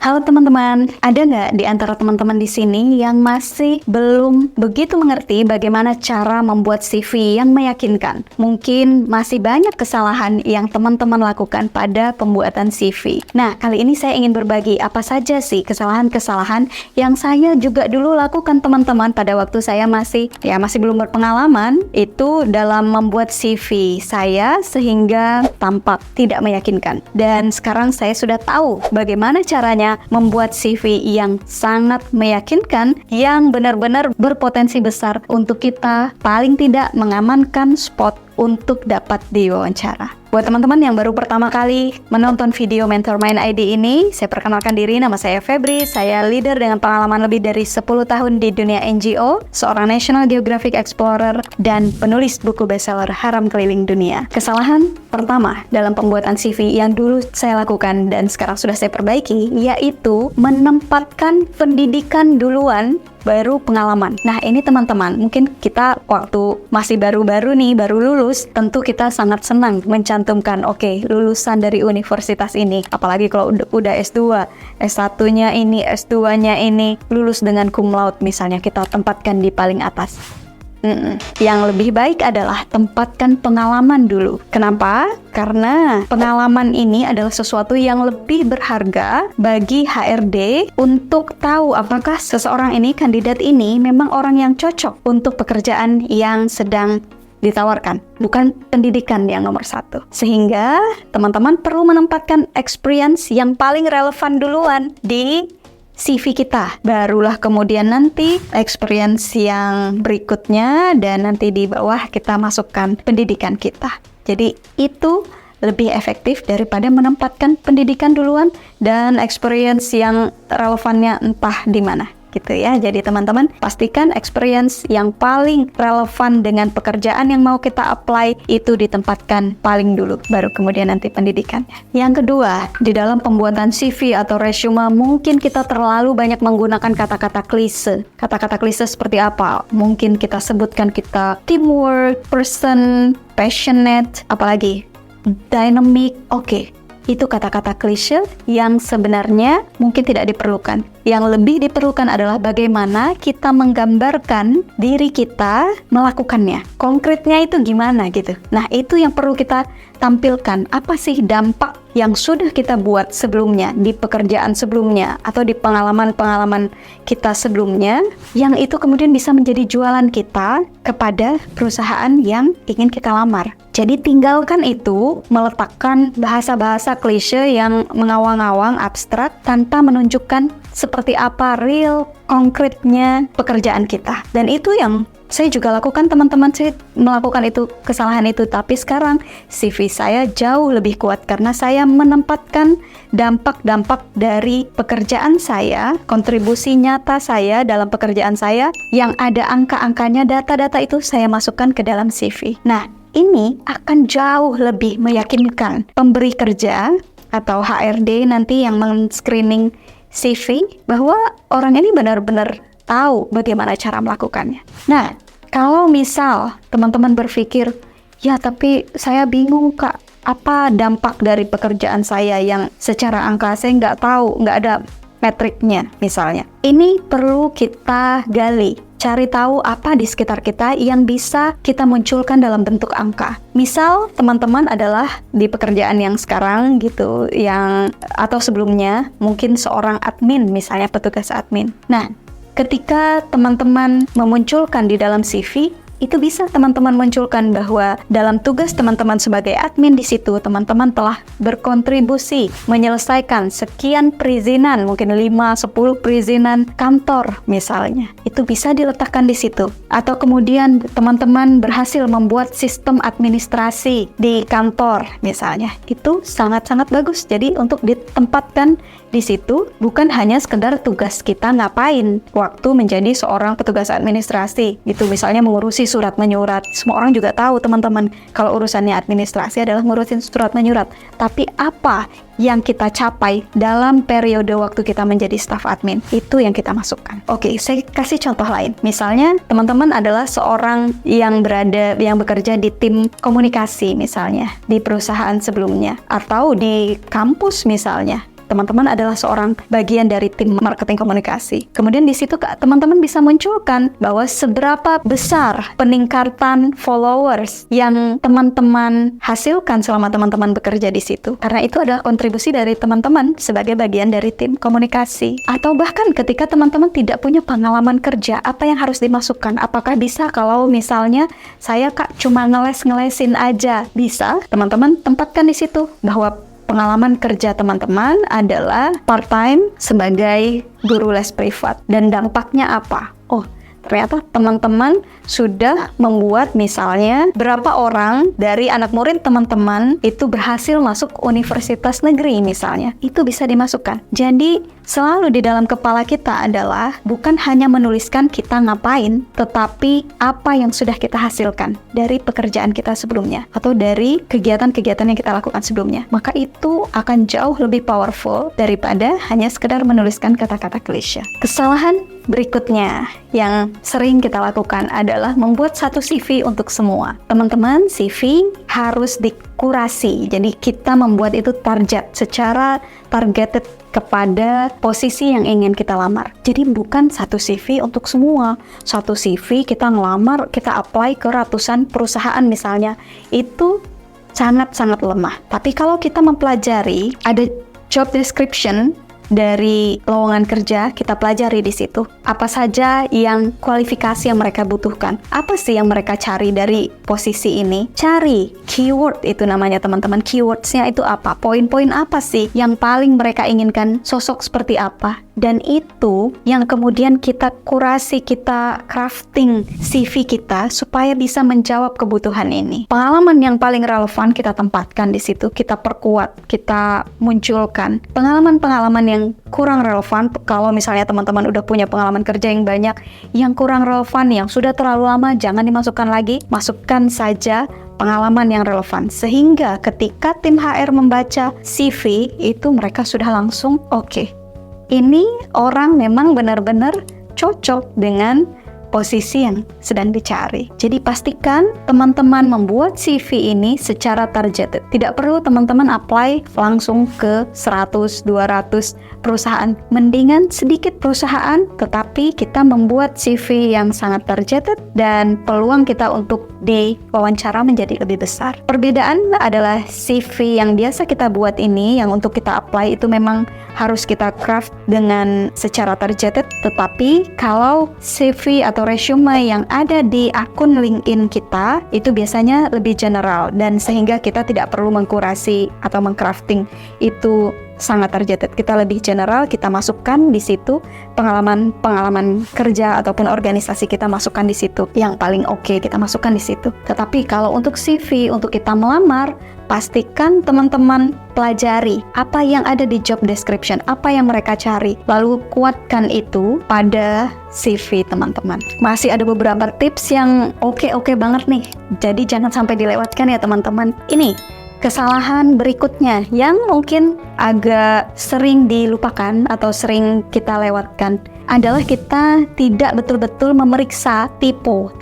Halo teman-teman, ada nggak di antara teman-teman di sini yang masih belum begitu mengerti bagaimana cara membuat CV yang meyakinkan? Mungkin masih banyak kesalahan yang teman-teman lakukan pada pembuatan CV. Nah, kali ini saya ingin berbagi apa saja sih kesalahan-kesalahan yang saya juga dulu lakukan teman-teman pada waktu saya masih belum berpengalaman itu dalam membuat CV saya sehingga tampak tidak meyakinkan. Dan sekarang saya sudah tahu bagaimana caranya membuat CV yang sangat meyakinkan, yang benar-benar berpotensi besar untuk kita paling tidak mengamankan spot untuk dapat diwawancara. Buat teman-teman yang baru pertama kali menonton video Mentor Mind ID ini, saya perkenalkan diri, nama saya Febri, saya leader dengan pengalaman lebih dari 10 tahun di dunia NGO, seorang National Geographic Explorer, dan penulis buku bestseller Haram Keliling Dunia. Kesalahan pertama dalam pembuatan CV yang dulu saya lakukan dan sekarang sudah saya perbaiki, yaitu menempatkan pendidikan duluan baru pengalaman. Nah, ini teman-teman, mungkin kita waktu masih baru-baru nih, baru lulus, tentu kita sangat senang mencantumkan, oke, lulusan dari universitas ini. Apalagi kalau udah S2, S1-nya ini, S2-nya ini, lulus dengan cum laude misalnya, kita tempatkan di paling atas. Yang lebih baik adalah tempatkan pengalaman dulu. Kenapa? Karena pengalaman ini adalah sesuatu yang lebih berharga bagi HRD untuk tahu apakah seseorang ini, kandidat ini memang orang yang cocok untuk pekerjaan yang sedang ditawarkan, bukan pendidikan yang nomor satu. Sehingga teman-teman perlu menempatkan experience yang paling relevan duluan di CV kita, barulah kemudian nanti experience yang berikutnya dan nanti di bawah kita masukkan pendidikan kita. Jadi itu lebih efektif daripada menempatkan pendidikan duluan dan experience yang relevannya entah di mana. Gitu ya. Jadi teman-teman pastikan experience yang paling relevan dengan pekerjaan yang mau kita apply itu ditempatkan paling dulu, baru kemudian nanti pendidikannya. Yang kedua, di dalam pembuatan CV atau resume mungkin kita terlalu banyak menggunakan kata-kata klise. Kata-kata klise seperti apa? Mungkin kita sebutkan kita teamwork, person, passionate, apalagi dynamic. Oke. Itu kata-kata klise yang sebenarnya mungkin tidak diperlukan. Yang lebih diperlukan adalah bagaimana kita menggambarkan diri kita melakukannya. Konkretnya itu gimana gitu. Nah, itu yang perlu kita tampilkan. Apa sih dampak yang sudah kita buat sebelumnya, di pekerjaan sebelumnya, atau di pengalaman-pengalaman kita sebelumnya, yang itu kemudian bisa menjadi jualan kita kepada perusahaan yang ingin kita lamar. Jadi tinggalkan itu, meletakkan bahasa-bahasa klise yang mengawang-awang, abstrak, tanpa menunjukkan seperti apa real, konkretnya pekerjaan kita. Dan itu yang saya juga lakukan, teman-teman. Saya melakukan itu, kesalahan itu. Tapi sekarang CV saya jauh lebih kuat karena saya menempatkan dampak-dampak dari pekerjaan saya, kontribusi nyata saya dalam pekerjaan saya yang ada angka-angkanya, data-data itu saya masukkan ke dalam CV. Nah, ini akan jauh lebih meyakinkan pemberi kerja atau HRD nanti yang men-screening CV bahwa orang ini benar-benar tahu bagaimana cara melakukannya. Nah, kalau misal teman-teman berpikir, ya tapi saya bingung Kak, apa dampak dari pekerjaan saya yang secara angka saya nggak tahu, nggak ada metriknya misalnya. Ini perlu kita gali. Cari tahu apa di sekitar kita yang bisa kita munculkan dalam bentuk angka. Misal teman-teman adalah di pekerjaan yang sekarang gitu, atau sebelumnya mungkin seorang admin, misalnya petugas admin. Nah, ketika teman-teman memunculkan di dalam CV, itu bisa teman-teman munculkan bahwa dalam tugas teman-teman sebagai admin di situ, teman-teman telah berkontribusi menyelesaikan sekian perizinan, mungkin 5-10 perizinan kantor misalnya. Itu bisa diletakkan di situ. Atau kemudian teman-teman berhasil membuat sistem administrasi di kantor misalnya. Itu sangat-sangat bagus. Jadi untuk ditempatkan di situ bukan hanya sekedar tugas kita ngapain waktu menjadi seorang petugas administrasi gitu, misalnya mengurusi surat menyurat. Semua orang juga tahu teman-teman kalau urusannya administrasi adalah ngurusin surat menyurat, tapi apa yang kita capai dalam periode waktu kita menjadi staf admin, itu yang kita masukkan. Oke, saya kasih contoh lain. Misalnya, teman-teman adalah seorang yang bekerja di tim komunikasi misalnya, di perusahaan sebelumnya, atau di kampus misalnya. teman-teman adalah seorang bagian dari tim marketing komunikasi. Kemudian di situ teman-teman bisa munculkan bahwa seberapa besar peningkatan followers yang teman-teman hasilkan selama teman-teman bekerja di situ. Karena itu adalah kontribusi dari teman-teman sebagai bagian dari tim komunikasi. Atau bahkan ketika teman-teman tidak punya pengalaman kerja, apa yang harus dimasukkan? Apakah bisa kalau misalnya saya cuma ngeles-ngelesin aja? Bisa, teman-teman tempatkan di situ bahwa pengalaman kerja teman-teman adalah part-time sebagai guru les privat. Dan dampaknya apa? Oh, ternyata teman-teman sudah membuat misalnya berapa orang dari anak murid teman-teman itu berhasil masuk universitas negeri misalnya. Itu bisa dimasukkan. Jadi selalu di dalam kepala kita adalah bukan hanya menuliskan kita ngapain, tetapi apa yang sudah kita hasilkan dari pekerjaan kita sebelumnya atau dari kegiatan-kegiatan yang kita lakukan sebelumnya. Maka itu akan jauh lebih powerful daripada hanya sekedar menuliskan kata-kata klise. Kesalahan berikutnya yang sering kita lakukan adalah membuat satu CV untuk semua. Teman-teman, CV harus dikurasi. Jadi kita membuat itu secara targeted kepada posisi yang ingin kita lamar. Jadi bukan satu CV untuk semua. Satu CV kita ngelamar, kita apply ke ratusan perusahaan misalnya. Itu sangat-sangat lemah. Tapi kalau kita mempelajari, ada job description dari lowongan kerja, kita pelajari di situ apa saja yang kualifikasi yang mereka butuhkan, apa sih yang mereka cari dari posisi ini. Cari keyword, itu namanya teman-teman. Keywordsnya itu apa, poin-poin apa sih yang paling mereka inginkan, sosok seperti apa, dan itu yang kemudian kita kurasi, kita crafting CV kita supaya bisa menjawab kebutuhan ini. Pengalaman yang paling relevan kita tempatkan di situ, kita perkuat, kita munculkan. Pengalaman-pengalaman yang kurang relevan, kalau misalnya teman-teman udah punya pengalaman kerja yang banyak, yang kurang relevan, yang sudah terlalu lama, jangan dimasukkan lagi. Masukkan saja pengalaman yang relevan, sehingga ketika tim HR membaca CV itu mereka sudah langsung oke, ini orang memang benar-benar cocok dengan posisi yang sedang dicari. Jadi pastikan teman-teman membuat CV ini secara targeted. Tidak perlu teman-teman apply langsung ke 100, 200 perusahaan. Mendingan sedikit perusahaan, tetapi kita membuat CV yang sangat targeted dan peluang kita untuk diwawancara menjadi lebih besar. Perbedaan adalah CV yang biasa kita buat ini, yang untuk kita apply itu memang harus kita craft dengan secara targeted, tetapi kalau CV atau resume yang ada di akun LinkedIn kita itu biasanya lebih general, dan sehingga kita tidak perlu mengkurasi atau mengcrafting itu sangat targeted. Kita lebih general, kita masukkan di situ pengalaman kerja ataupun organisasi, kita masukkan di situ yang paling oke, kita masukkan di situ. Tetapi kalau untuk CV, untuk kita melamar, pastikan teman-teman pelajari apa yang ada di job description, apa yang mereka cari, lalu kuatkan itu pada CV teman-teman. Masih ada beberapa tips yang oke banget nih, jadi jangan sampai dilewatkan ya teman-teman. Ini kesalahan berikutnya yang mungkin agak sering dilupakan atau sering kita lewatkan adalah kita tidak betul-betul memeriksa typo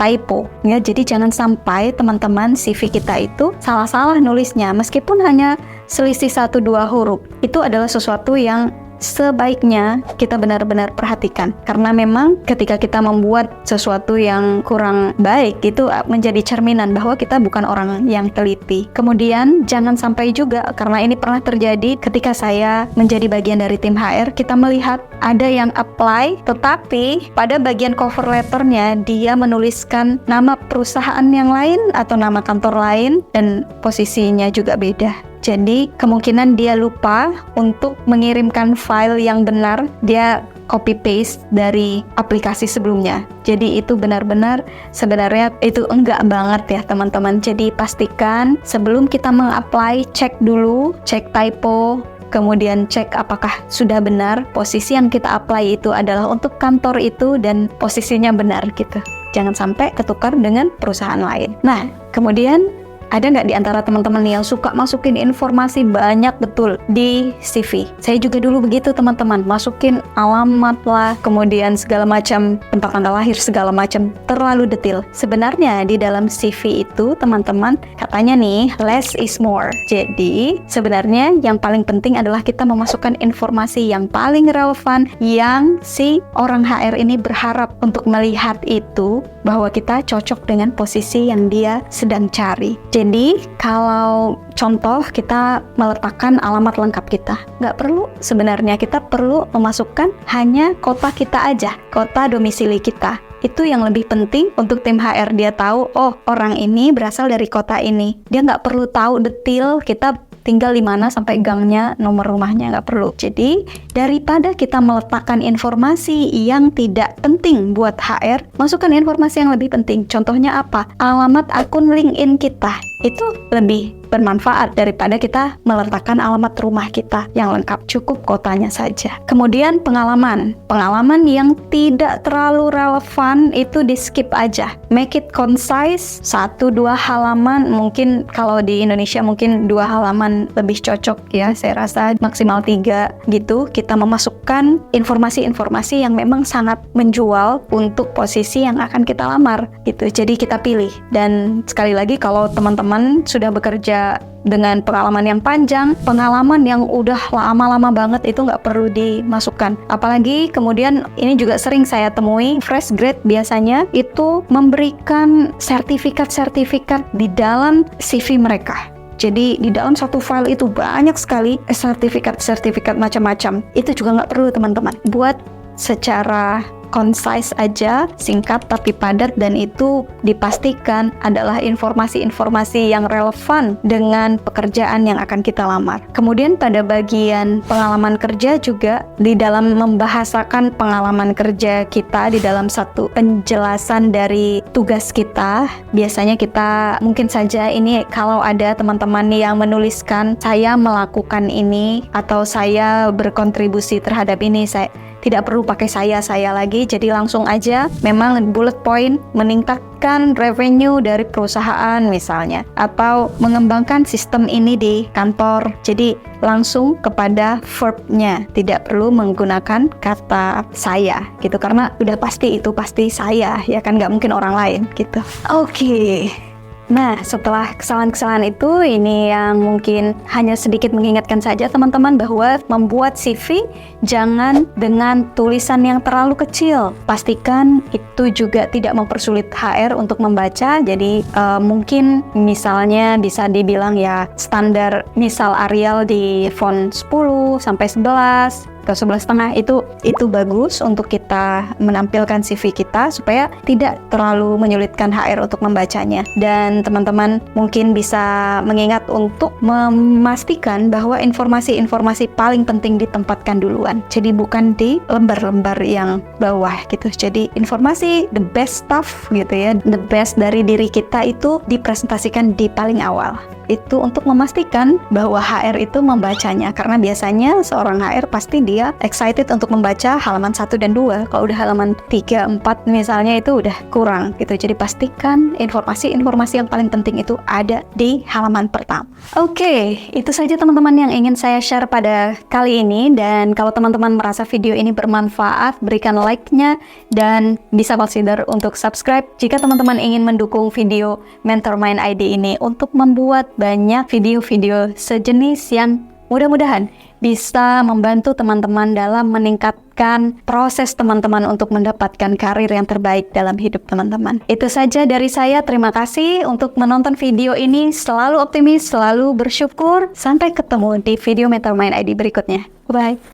ya. Jadi jangan sampai teman-teman CV kita itu salah-salah nulisnya, meskipun hanya selisih 1-2 huruf. Itu adalah sesuatu yang sebaiknya kita benar-benar perhatikan, karena memang ketika kita membuat sesuatu yang kurang baik itu menjadi cerminan bahwa kita bukan orang yang teliti. Kemudian jangan sampai juga, karena ini pernah terjadi ketika saya menjadi bagian dari tim HR, kita melihat ada yang apply tetapi pada bagian cover letternya dia menuliskan nama perusahaan yang lain atau nama kantor lain dan posisinya juga beda. Jadi kemungkinan dia lupa untuk mengirimkan file yang benar, dia copy paste dari aplikasi sebelumnya. Jadi itu benar-benar sebenarnya itu enggak banget ya teman-teman. Jadi pastikan sebelum kita meng-apply, cek dulu, cek typo, kemudian cek apakah sudah benar posisi yang kita apply itu adalah untuk kantor itu dan posisinya benar gitu. Jangan sampai ketukar dengan perusahaan lain. Nah, kemudian Ada nggak di antara teman-teman yang suka masukin informasi banyak betul di CV? Saya juga dulu begitu teman-teman, masukin alamat lah, kemudian segala macam, tempat tanggal lahir, segala macam, terlalu detail. Sebenarnya di dalam CV itu teman-teman, katanya nih, less is more. Jadi sebenarnya yang paling penting adalah kita memasukkan informasi yang paling relevan, yang si orang HR ini berharap untuk melihat itu, bahwa kita cocok dengan posisi yang dia sedang cari. Jadi kalau contoh kita meletakkan alamat lengkap kita, nggak perlu sebenarnya, kita perlu memasukkan hanya kota kita aja, kota domisili kita. Itu yang lebih penting untuk tim HR. Dia tahu, oh orang ini berasal dari kota ini. Dia nggak perlu tahu detail kita tinggal di mana sampai gangnya, nomor rumahnya, nggak perlu. Jadi daripada kita meletakkan informasi yang tidak penting buat HR, masukkan informasi yang lebih penting. Contohnya apa? Alamat akun LinkedIn kita. Itu lebih bermanfaat daripada kita meletakkan alamat rumah kita yang lengkap, cukup kotanya saja. Kemudian pengalaman yang tidak terlalu relevan itu di skip aja. Make it concise, 1-2 halaman, mungkin kalau di Indonesia mungkin 2 halaman lebih cocok ya, saya rasa maksimal 3 gitu. Kita memasukkan informasi-informasi yang memang sangat menjual untuk posisi yang akan kita lamar gitu. Jadi kita pilih. Dan sekali lagi, kalau teman-teman sudah bekerja dengan pengalaman yang panjang, pengalaman yang udah lama-lama banget, itu nggak perlu dimasukkan. Apalagi kemudian ini juga sering saya temui, fresh grade biasanya itu memberikan sertifikat-sertifikat di dalam CV mereka. Jadi di dalam satu file itu banyak sekali sertifikat-sertifikat macam-macam. Itu juga nggak perlu teman-teman. Buat secara concise aja, singkat tapi padat, dan itu dipastikan adalah informasi-informasi yang relevan dengan pekerjaan yang akan kita lamar. Kemudian pada bagian pengalaman kerja juga, di dalam membahasakan pengalaman kerja kita di dalam satu penjelasan dari tugas kita, biasanya kita mungkin saja ini, kalau ada teman-teman yang menuliskan saya melakukan ini atau saya berkontribusi terhadap ini, saya tidak perlu pakai saya lagi, jadi langsung aja memang bullet point meningkatkan revenue dari perusahaan misalnya, atau mengembangkan sistem ini di kantor. Jadi langsung kepada verbnya, tidak perlu menggunakan kata saya gitu, karena udah pasti itu pasti saya ya kan, nggak mungkin orang lain gitu. Oke. Nah, setelah kesalahan-kesalahan itu, ini yang mungkin hanya sedikit mengingatkan saja teman-teman bahwa membuat CV jangan dengan tulisan yang terlalu kecil. Pastikan itu juga tidak mempersulit HR untuk membaca. Jadi mungkin misalnya bisa dibilang ya standar, misal Arial di font 10 sampai 11 atau 11,5, itu bagus untuk kita menampilkan CV kita supaya tidak terlalu menyulitkan HR untuk membacanya. Dan teman-teman mungkin bisa mengingat untuk memastikan bahwa informasi-informasi paling penting ditempatkan duluan. Jadi bukan di lembar-lembar yang bawah gitu. Jadi informasi the best stuff gitu ya, the best dari diri kita itu dipresentasikan di paling awal. Itu untuk memastikan bahwa HR itu membacanya, karena biasanya seorang HR pasti dia excited untuk membaca halaman 1 dan 2. Kalau udah halaman 3, 4 misalnya itu udah kurang gitu. Jadi pastikan informasi-informasi yang paling penting itu ada di halaman pertama. Oke, itu saja teman-teman yang ingin saya share pada kali ini. Dan kalau teman-teman merasa video ini bermanfaat, berikan like-nya dan bisa consider untuk subscribe jika teman-teman ingin mendukung video Mentor Mind ID ini untuk membuat banyak video-video sejenis yang mudah-mudahan bisa membantu teman-teman dalam meningkatkan proses teman-teman untuk mendapatkan karir yang terbaik dalam hidup teman-teman. Itu saja dari saya. Terima kasih untuk menonton video ini. Selalu optimis, selalu bersyukur. Sampai ketemu di video Mentor Mind ID berikutnya. Bye.